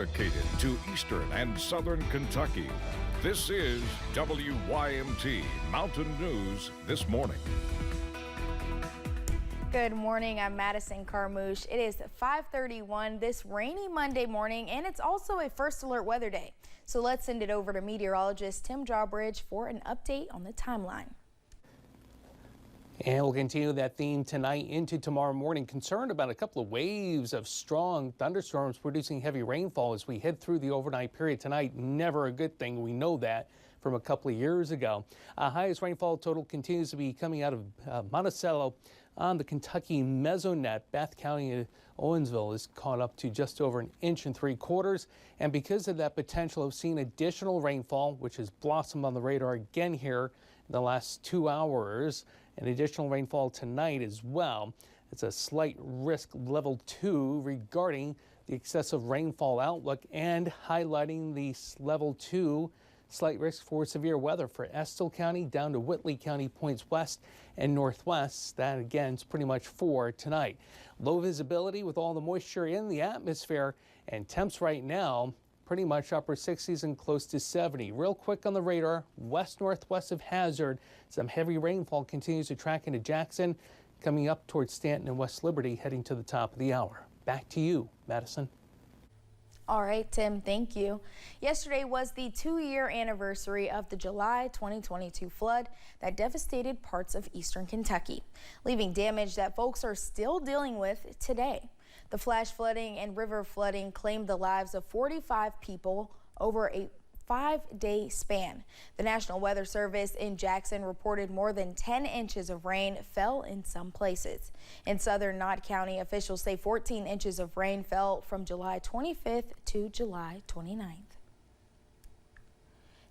Located to eastern and southern Kentucky. This is WYMT Mountain News this morning. Good morning, I'm Madison Carmouche. It is 5:31 this rainy Monday morning, and it's also a first alert weather day. So let's send it over to meteorologist Tim Jawbridge for an update on the timeline. And we'll continue that theme tonight into tomorrow morning. Concerned about a couple of waves of strong thunderstorms producing heavy rainfall as we head through the overnight period tonight. Never a good thing. We know that from a couple of years ago. Highest rainfall total continues to be coming out of Monticello on the Kentucky Mesonet. Bath County, Owensville is caught up to just over 1.75 inches. And because of that potential of seeing additional rainfall, which has blossomed on the radar again here in the last 2 hours, and additional rainfall tonight as well. It's a slight risk level 2 regarding the excessive rainfall outlook and highlighting the level 2 slight risk for severe weather for Estill County down to Whitley County points west and northwest. That again is pretty much for tonight. Low visibility with all the moisture in the atmosphere, and temps right now pretty much upper 60s and close to 70. Real quick on the radar, west-northwest of Hazard, some heavy rainfall continues to track into Jackson, coming up towards Stanton and West Liberty, heading to the top of the hour. Back to you, Madison. All right, Tim, thank you. Yesterday was the 2-year anniversary of the July 2022 flood that devastated parts of eastern Kentucky, leaving damage that folks are still dealing with today. The flash flooding and river flooding claimed the lives of 45 people over a 5-day span. The National Weather Service in Jackson reported more than 10 inches of rain fell in some places. In southern Knott County, officials say 14 inches of rain fell from July 25th to July 29th.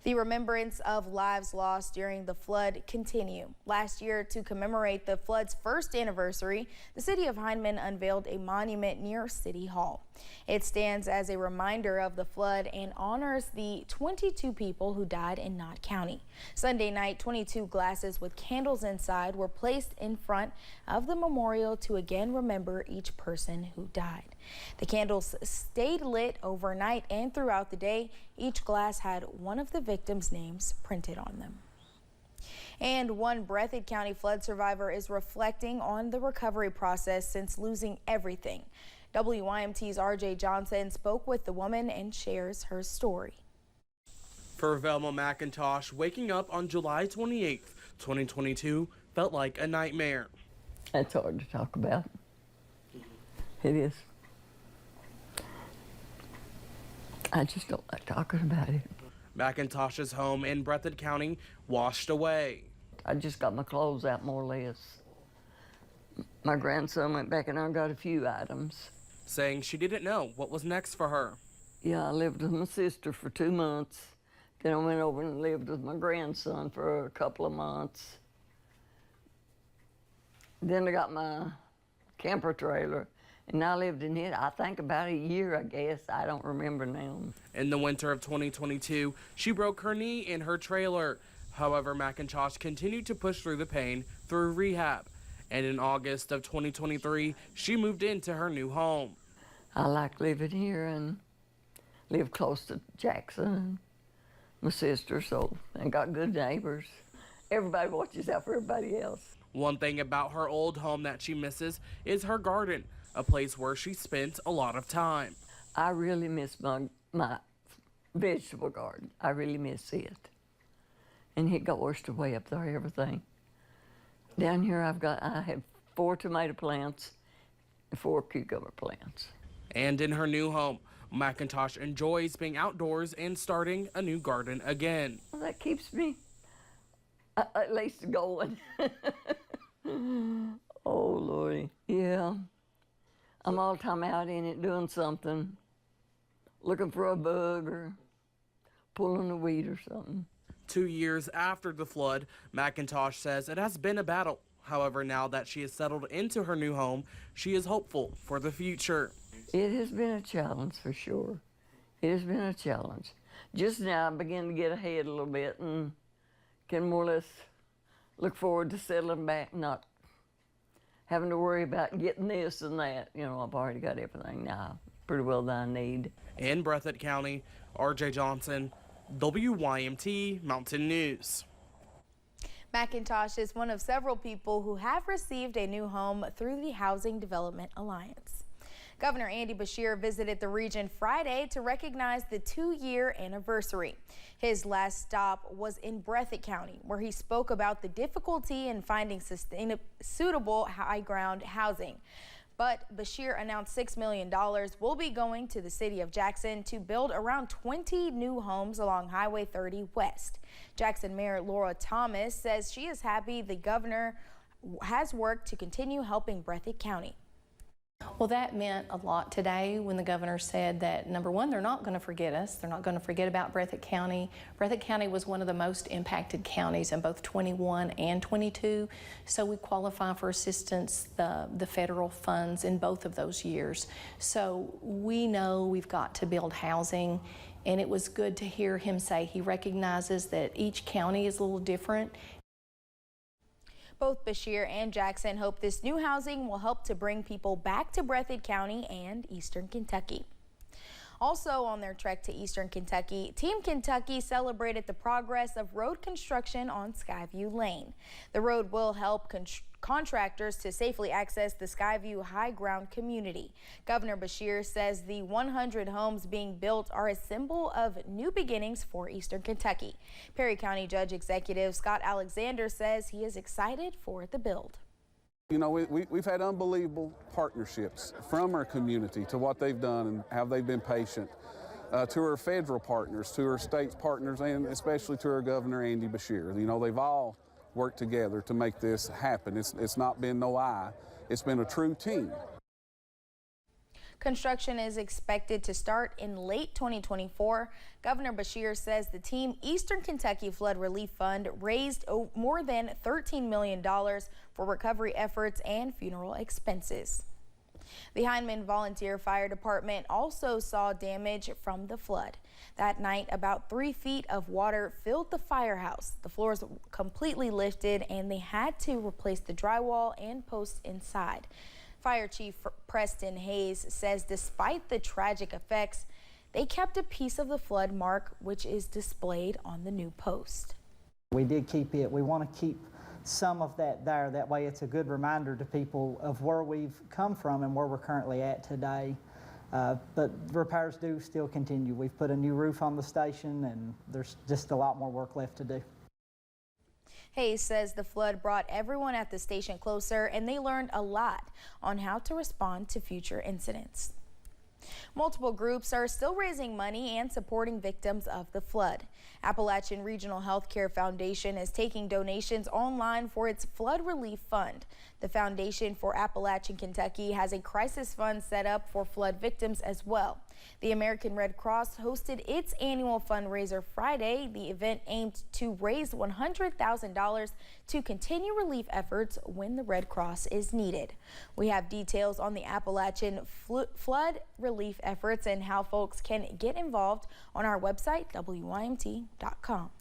The remembrance of lives lost during the flood continue. Last year, to commemorate the flood's first anniversary, the city of Hindman unveiled a monument near City Hall. It stands as a reminder of the flood and honors the 22 people who died in Knott County. Sunday night, 22 glasses with candles inside were placed in front of the memorial to again remember each person who died. The candles stayed lit overnight and throughout the day. Each glass had one of the victims' names printed on them. And one Breathitt County flood survivor is reflecting on the recovery process since losing everything. WYMT's RJ Johnson spoke with the woman and shares her story. For Velma McIntosh, waking up on July 28th, 2022 felt like a nightmare. It's hard to talk about. It is. I just don't like talking about it. McIntosh's home in Breathitt County washed away. I just got my clothes out more or less. My grandson went back and I got a few items. Saying she didn't know what was next for her. Yeah, I lived with my sister for 2 months. Then I went over and lived with my grandson for a couple of months. Then I got my camper trailer, and I lived in it, I think, about a year, I guess. I don't remember now. In the winter of 2022, she broke her knee in her trailer. However, McIntosh continued to push through the pain through rehab. And in August of 2023, she moved into her new home. I like living here and live close to Jackson and my sister, and got good neighbors. Everybody watches out for everybody else. One thing about her old home that she misses is her garden, a place where she spent a lot of time. I really miss my vegetable garden. I really miss it. And it got washed away up there, everything. Down here I have 4 tomato plants and 4 cucumber plants. And in her new home, McIntosh enjoys being outdoors and starting a new garden again. Well, that keeps me at least going. Oh, Lordy. Yeah. I'm all the time out in it doing something, looking for a bug or pulling a weed or something. 2 years after the flood, McIntosh says it has been a battle. However, now that she has settled into her new home, she is hopeful for the future. It has been a challenge for sure. It has been a challenge. Just now I begin to get ahead a little bit and can more or less look forward to settling back, not having to worry about getting this and that. You know, I've already got everything now pretty well that I need. In Breathitt County, RJ Johnson, WYMT Mountain News. McIntosh is one of several people who have received a new home through the Housing Development Alliance. Governor Andy Beshear visited the region Friday to recognize the 2-year anniversary. His last stop was in Breathitt County, where he spoke about the difficulty in finding suitable high-ground housing. But Beshear announced $6 million will be going to the city of Jackson to build around 20 new homes along Highway 30 West. Jackson Mayor Laura Thomas says she is happy the governor has worked to continue helping Breathitt County. Well, that meant a lot today when the governor said that, number one, they're not going to forget us. They're not going to forget about Breathitt County. Breathitt County was one of the most impacted counties in both 21 and 22, so we qualify for assistance, the federal funds in both of those years. So we know we've got to build housing, and it was good to hear him say he recognizes that each county is a little different. Both Beshear and Jackson hope this new housing will help to bring people back to Breathitt County and Eastern Kentucky. Also on their trek to Eastern Kentucky, Team Kentucky celebrated the progress of road construction on Skyview Lane. The road will help contractors to safely access the Skyview High Ground community. Governor Beshear says the 100 homes being built are a symbol of new beginnings for Eastern Kentucky. Perry County Judge Executive Scott Alexander says he is excited for the build. You know, we've had unbelievable partnerships from our community to what they've done and how they've been patient, to our federal partners, to our state partners, and especially to our Governor Andy Beshear. You know, they've all worked together to make this happen. It's not been no I, it's been a true team. Construction is expected to start in late 2024. Governor Beshear says the Team Eastern Kentucky Flood Relief Fund raised more than $13 million for recovery efforts and funeral expenses. The Hindman Volunteer Fire Department also saw damage from the flood. That night, about 3 feet of water filled the firehouse. The floors completely lifted and they had to replace the drywall and posts inside. Fire Chief Preston Hayes says despite the tragic effects, they kept a piece of the flood mark, which is displayed on the new post. We did keep it. We want to keep some of that there. That way it's a good reminder to people of where we've come from and where we're currently at today. But repairs do still continue. We've put a new roof on the station and there's just a lot more work left to do. Hayes says the flood brought everyone at the station closer and they learned a lot on how to respond to future incidents. Multiple groups are still raising money and supporting victims of the flood. Appalachian Regional Healthcare Foundation is taking donations online for its flood relief fund. The Foundation for Appalachian Kentucky has a crisis fund set up for flood victims as well. The American Red Cross hosted its annual fundraiser Friday. The event aimed to raise $100,000 to continue relief efforts when the Red Cross is needed. We have details on the Appalachian flood relief efforts and how folks can get involved on our website, WYMT.com.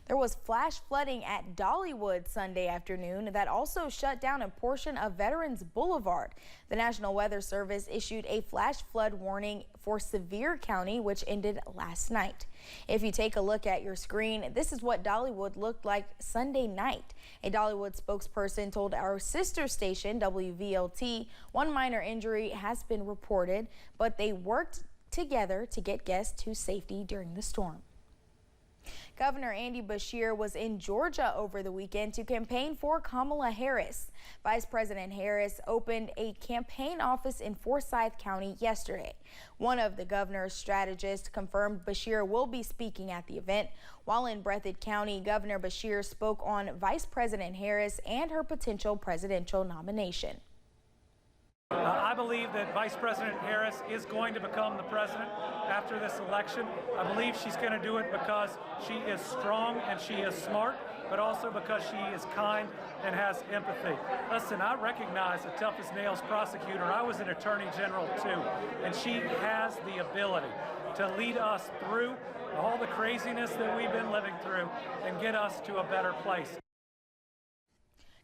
There was flash flooding at Dollywood Sunday afternoon that also shut down a portion of Veterans Boulevard. The National Weather Service issued a flash flood warning for Sevier County, which ended last night. If you take a look at your screen, this is what Dollywood looked like Sunday night. A Dollywood spokesperson told our sister station, WVLT, one minor injury has been reported, but they worked together to get guests to safety during the storm. Governor Andy Beshear was in Georgia over the weekend to campaign for Kamala Harris. Vice President Harris opened a campaign office in Forsyth County yesterday. One of the governor's strategists confirmed Beshear will be speaking at the event. While in Breathitt County, Governor Beshear spoke on Vice President Harris and her potential presidential nomination. I believe that Vice President Harris is going to become the president after this election. I believe she's going to do it because she is strong and she is smart, but also because she is kind and has empathy. Listen, I recognize a tough as nails prosecutor. I was an attorney general too, and she has the ability to lead us through all the craziness that we've been living through and get us to a better place.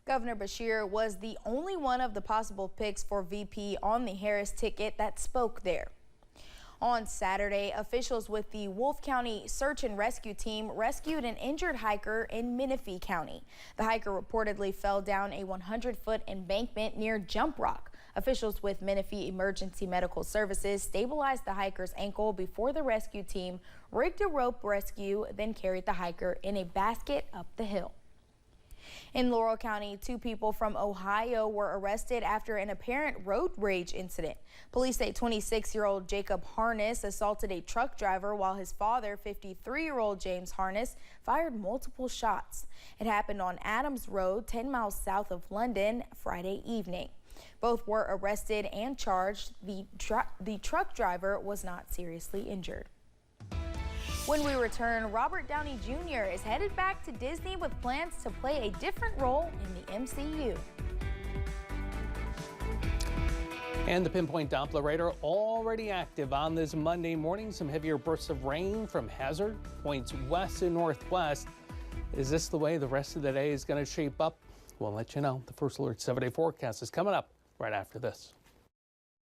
Governor Beshear was the only one of the possible picks for VP on the Harris ticket that spoke there. On Saturday, officials with the Wolfe County Search and Rescue Team rescued an injured hiker in Menifee County. The hiker reportedly fell down a 100-foot embankment near Jump Rock. Officials with Menifee Emergency Medical Services stabilized the hiker's ankle before the rescue team rigged a rope rescue, then carried the hiker in a basket up the hill. In Laurel County, 2 people from Ohio were arrested after an apparent road rage incident. Police say 26-year-old Jacob Harness assaulted a truck driver while his father, 53-year-old James Harness, fired multiple shots. It happened on Adams Road, 10 miles south of London, Friday evening. Both were arrested and charged. The truck driver was not seriously injured. When we return, Robert Downey Jr. is headed back to Disney with plans to play a different role in the MCU. And the pinpoint Doppler radar already active on this Monday morning. Some heavier bursts of rain from Hazard points west and northwest. Is this the way the rest of the day is going to shape up? We'll let you know. The First Alert 7-day forecast is coming up right after this.